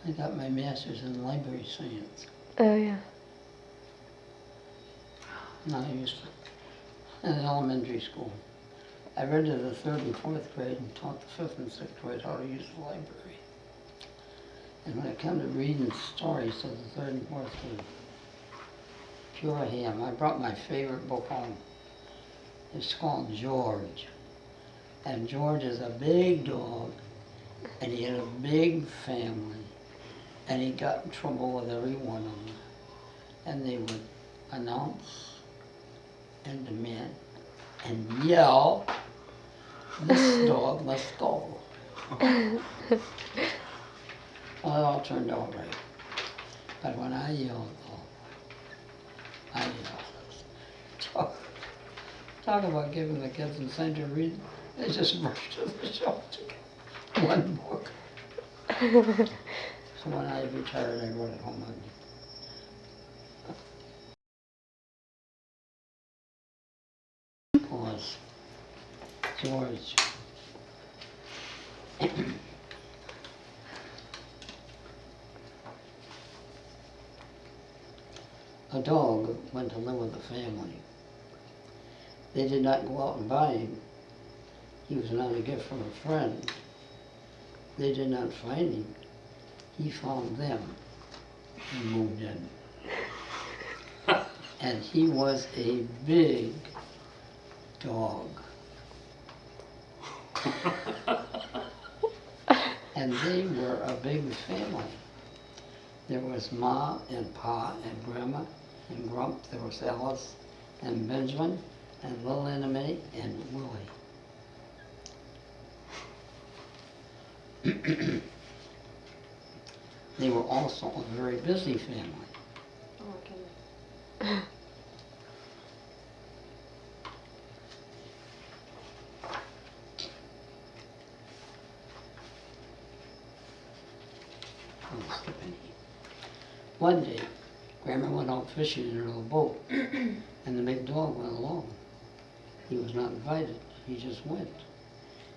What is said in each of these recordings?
I got my master's in library science. Oh, yeah. And I used in elementary school. I read to the 3rd and 4th grade and taught the 5th and 6th grade how to use the library. And when it came to reading stories to the 3rd and 4th grade, pure ham. I brought my favorite book home. It's called George. And George is a big dog, and he had a big family, and he got in trouble with every one of them. And they would announce and demand and yell, "This dog must go." Well, it all turned out right. But when I yelled, I yelled. Talk about giving the kids incentive to read. They just rushed to the shelf to get one book. So when I retired, I wrote it home again. Was George. A dog went to live with a family. They did not go out and buy him. He was not a gift from a friend. They did not find him. He found them and moved in. And he was a big dog. And they were a big family. There was Ma and Pa and Grandma and Grump. There was Alice and Benjamin and Little Enemy and Willie. They were also a very busy family. Oh, goodness. One day, Grandma went out fishing in her little boat, and the big dog went along. He was not invited, he just went.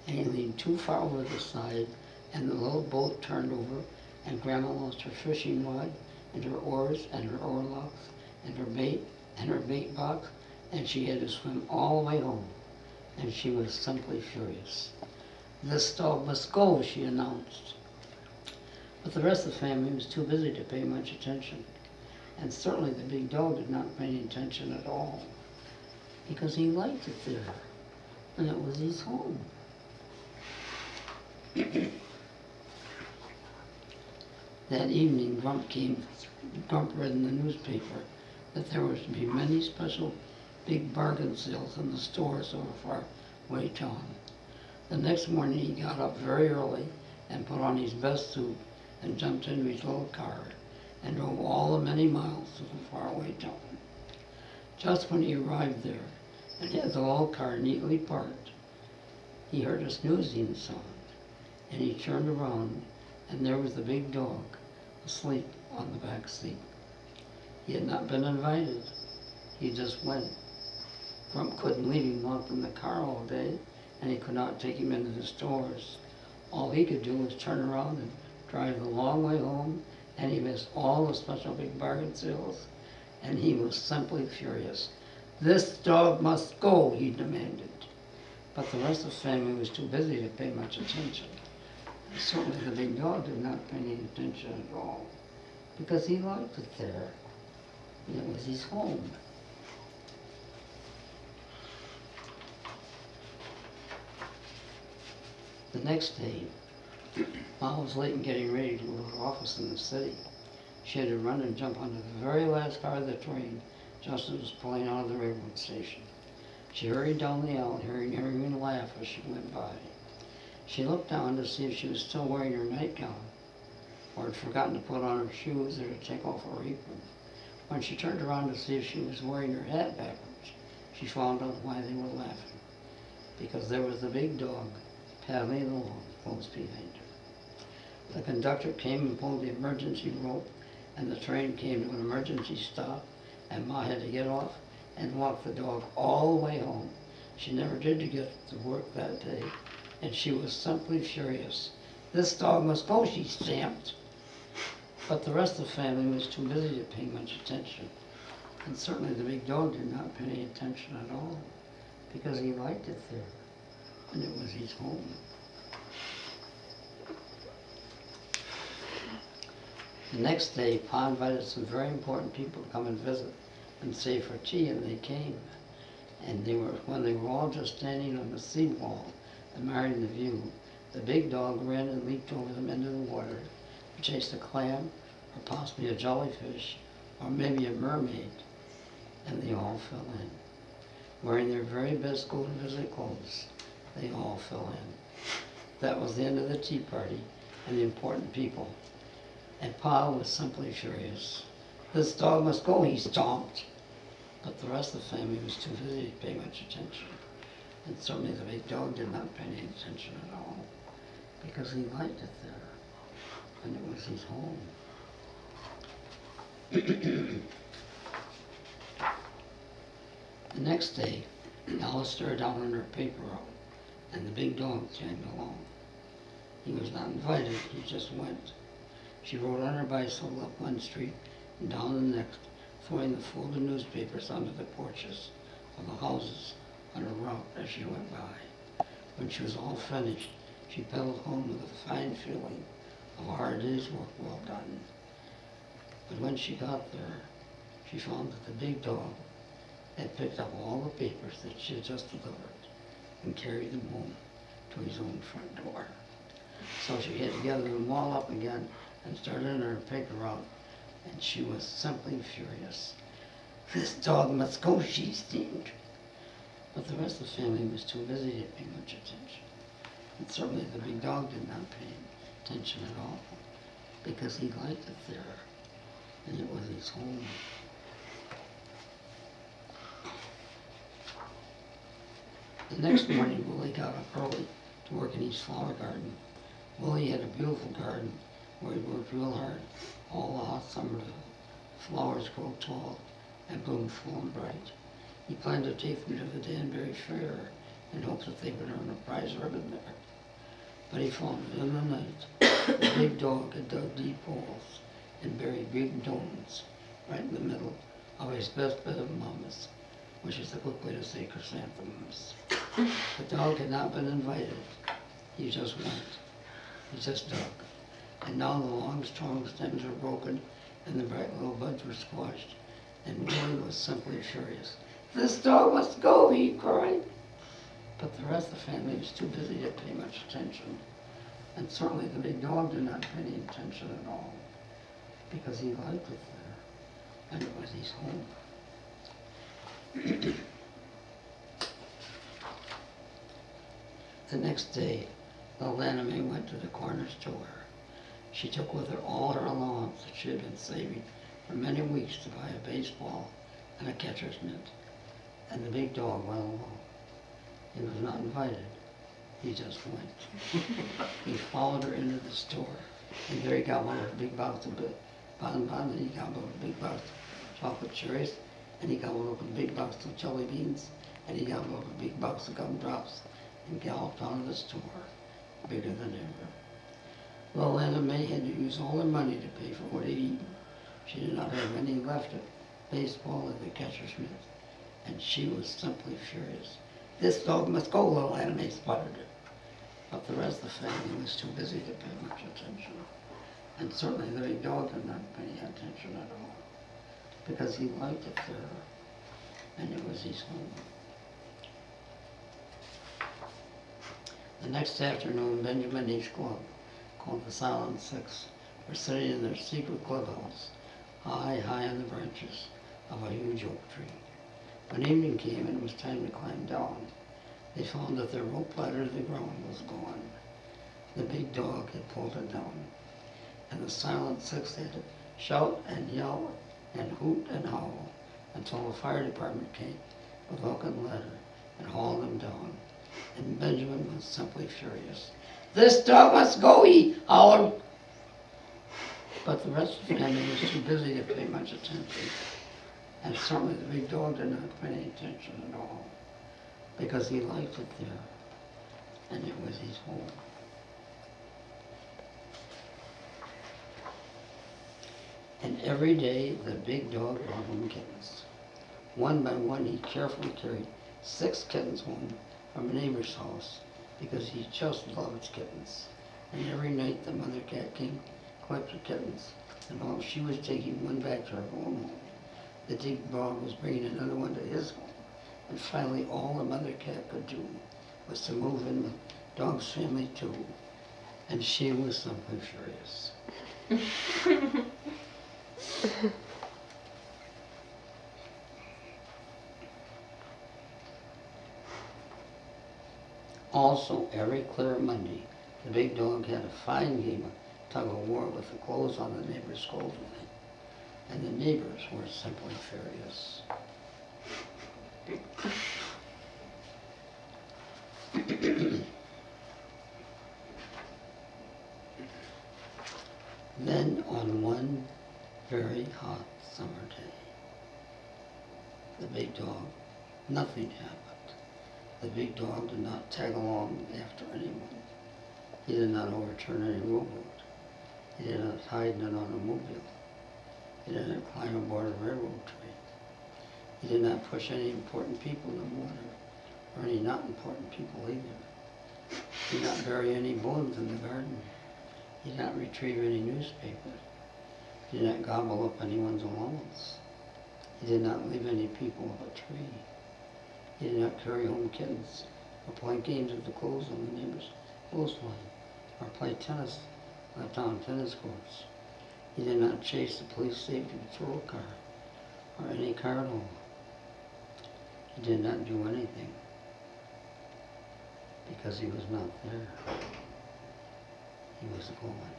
And he leaned too far over the side, and the little boat turned over, and Grandma lost her fishing rod, and her oars, and her oarlocks, and her bait box, and she had to swim all the way home. And she was simply furious. "This dog must go," she announced. But the rest of the family was too busy to pay much attention. And certainly the big dog did not pay any attention at all, because he liked it there, and it was his home. That evening, Grump read in the newspaper that there was to be many special big bargain sales in the stores over far away town. The next morning he got up very early and put on his best suit and jumped into his little car and drove all the many miles to the faraway town. Just when he arrived there and had the little car neatly parked, he heard a snoozing sound, and he turned around, and there was the big dog asleep on the back seat. He had not been invited. He just went. Grump couldn't leave him locked in the car all day, and he could not take him into the stores. All he could do was turn around and drive the long way home, and he missed all the special big bargain sales, and he was simply furious. "This dog must go," he demanded. But the rest of the family was too busy to pay much attention. And certainly the big dog did not pay any attention at all, because he liked it there, and it was his home. The next day, Ma was late in getting ready to go to her office in the city. She had to run and jump onto the very last car of the train just as it was pulling out of the railroad station. She hurried down the aisle, hearing everyone laugh as she went by. She looked down to see if she was still wearing her nightgown, or had forgotten to put on her shoes or to take off her apron. When she turned around to see if she was wearing her hat backwards, she found out why they were laughing. Because there was the big dog paddling along close behind her. The conductor came and pulled the emergency rope, and the train came to an emergency stop, and Ma had to get off and walk the dog all the way home. She never did get to work that day, and she was simply furious. "This dog must go," she stamped. But the rest of the family was too busy to pay much attention. And certainly the big dog did not pay any attention at all, because he liked it there, and it was his home. The next day, Pa invited some very important people to come and visit and stay for tea, and they came. And when they were all just standing on the seawall admiring the view, the big dog ran and leaped over them into the water to chase a clam, or possibly a jellyfish, or maybe a mermaid, and they all fell in. Wearing their very best go-to-visit clothes, they all fell in. That was the end of the tea party and the important people. And Pa was simply furious. This dog must go, he stomped. But the rest of the family was too busy to pay much attention. And certainly the big dog did not pay any attention at all, because he liked it there, and it was his home. The next day, Alice started out on her paper route, and the big dog tagged along. He was not invited, he just went. She rode on her bicycle up one street and down the next, throwing the folded newspapers onto the porches of the houses on her route as she went by. When she was all finished, she pedaled home with a fine feeling of a hard day's work well done. But when she got there, she found that the big dog had picked up all the papers that she had just delivered and carried them home to his own front door. So she had to gather them all up again and started on her paper route, and she was simply furious. This dog must go, she steamed. But the rest of the family was too busy to pay much attention. And certainly the big dog did not pay attention at all, because he liked it there, and it was his home. The next morning, Willie got up early to work in his flower garden. Willie had a beautiful garden where he worked real hard all the hot summer. The flowers grow tall and bloom full and bright. He planned to take them to the Danbury Fair in hopes that they would earn a prize ribbon there. But he found that in the night, the big dog had dug deep holes and buried big donuts right in the middle of his best bed of mummies, which is the quick way to say chrysanthemums. The dog had not been invited. He just went. He just dug. And now the long, strong stems were broken and the bright little buds were squashed. And Willie was simply furious. This dog must go, he cried. But the rest of the family was too busy to pay much attention. And certainly the big dog did not pay any attention at all, because he liked it there, and it was his home. The next day, little Anime went to the corner store. She took with her all her allowance that she had been saving for many weeks to buy a baseball and a catcher's mitt. And the big dog went along. He was not invited. He just went. He followed her into the store, and there he got one of the big box of bonbons, and he got one of the big box of chocolate cherries, and he got one of the big box of jelly beans, and he got one of the big box of gumdrops, and galloped out of the store, bigger than ever. Well, Anna May had to use all her money to pay for what he'd eaten. She did not have any left of baseball or the catcher's mitt, and she was simply furious. This dog must go, little Anime sputtered. But the rest of the family was too busy to pay much attention. And certainly the big dog did not pay any attention at all, because he liked it there, and it was his home. The next afternoon, Benjamin and his club, called the Silent Six, were sitting in their secret clubhouse, high, high in the branches of a huge oak tree. When evening came and it was time to climb down, they found that their rope ladder to the ground was gone. The big dog had pulled it down, and the Silent Six had to shout and yell and hoot and howl until the fire department came with hook and ladder and hauled them down. And Benjamin was simply furious. This dog must go, he howled. But the rest of the family was too busy to pay much attention. And certainly the big dog did not pay any attention at all, because he liked it there, and it was his home. And every day the big dog brought home kittens. One by one he carefully carried 6 kittens home from a neighbor's house because he just loved kittens. And every night the mother cat came to collect her kittens, and while she was taking one back to her own home, the big dog was bringing another one to his home. And finally all the mother cat could do was to move in with dog's family too. And she was simply furious. Also, every clear Monday, the big dog had a fine game of tug-of-war with the clothes on the neighbor's Caldwell, and the neighbors were simply furious. Then, on one very hot summer day, the big dog, nothing happened. The big dog did not tag along after anyone. He did not overturn any rowboat. He did not hide in an automobile. He did not climb aboard a railroad train. He did not push any important people in the water, or any not important people either. He did not bury any bones in the garden. He did not retrieve any newspaper. He did not gobble up anyone's allowance. He did not leave any people of a tree. He did not carry home kittens, or play games with the clothes on the neighbor's clothesline, or play tennis on the town tennis courts. He did not chase the police safety patrol car, or any car at all. He did not do anything, because he was not there. He was gone.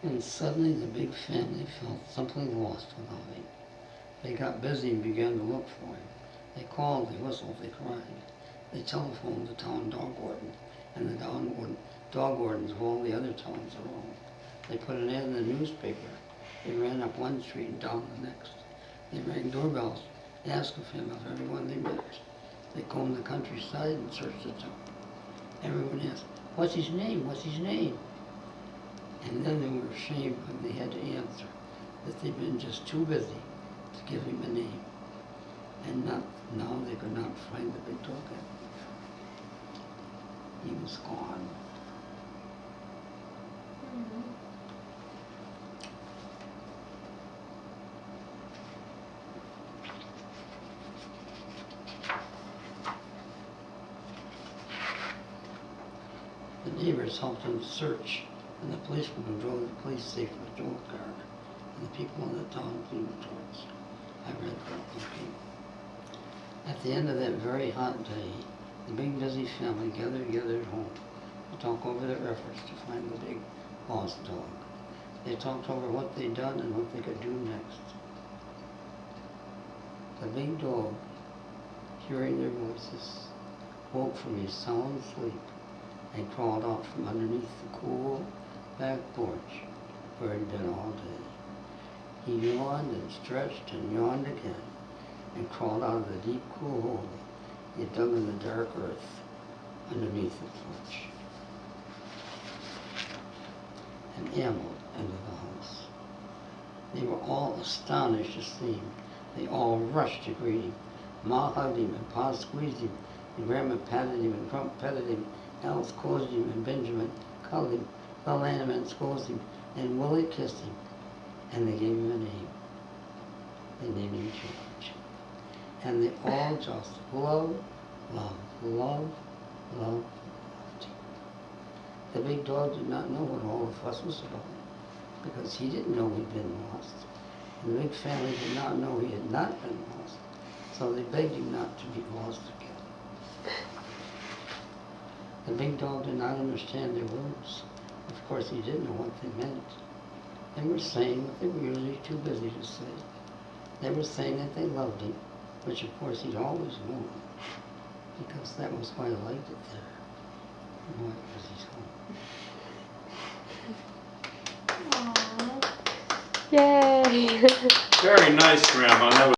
And suddenly the big family felt simply lost without him. They got busy and began to look for him. They called, they whistled, they cried. They telephoned the town dog warden and the dog wardens of all the other towns around. They put an ad in the newspaper. They ran up one street and down the next. They rang doorbells, asked of him of everyone they met. They combed the countryside and searched the town. Everyone asked, "What's his name? What's his name?" And then they were ashamed when they had to answer that they'd been just too busy to give him a name. And now they could not find the big dog anymore. He was gone. The neighbors helped him search, and the policeman who drove the police safety patrol car, and the people in the town cleaned the toilets. I read that book. At the end of that very hot day, the big busy family gathered at home to talk over their efforts to find the big lost dog. They talked over what they'd done and what they could do next. The big dog, hearing their voices, woke from his sound sleep and crawled out from underneath the cool back porch where he'd been all day. He yawned and stretched and yawned again and crawled out of the deep, cool hole he had dug in the dark earth underneath the porch and ambled into the house. They were all astonished to see him. They all rushed to greet him. Ma hugged him, and Pa squeezed him, and Grandma patted him, and Crump petted him, Alice cozied him, and Benjamin cuddled him, Bell Anneman scolded him, and Willie kissed him, and they gave him a name. They named him George. And they all just loved him. The big dog did not know what all the fuss was about, because he didn't know he'd been lost. And the big family did not know he had not been lost, so they begged him not to be lost again. The big dog did not understand their words. Of course, he didn't know what they meant. They were saying what they were usually too busy to say. They were saying that they loved him, which of course he'd always known, because that was why he liked it there, and why it was his home. Yay! Very nice, Grandma. That was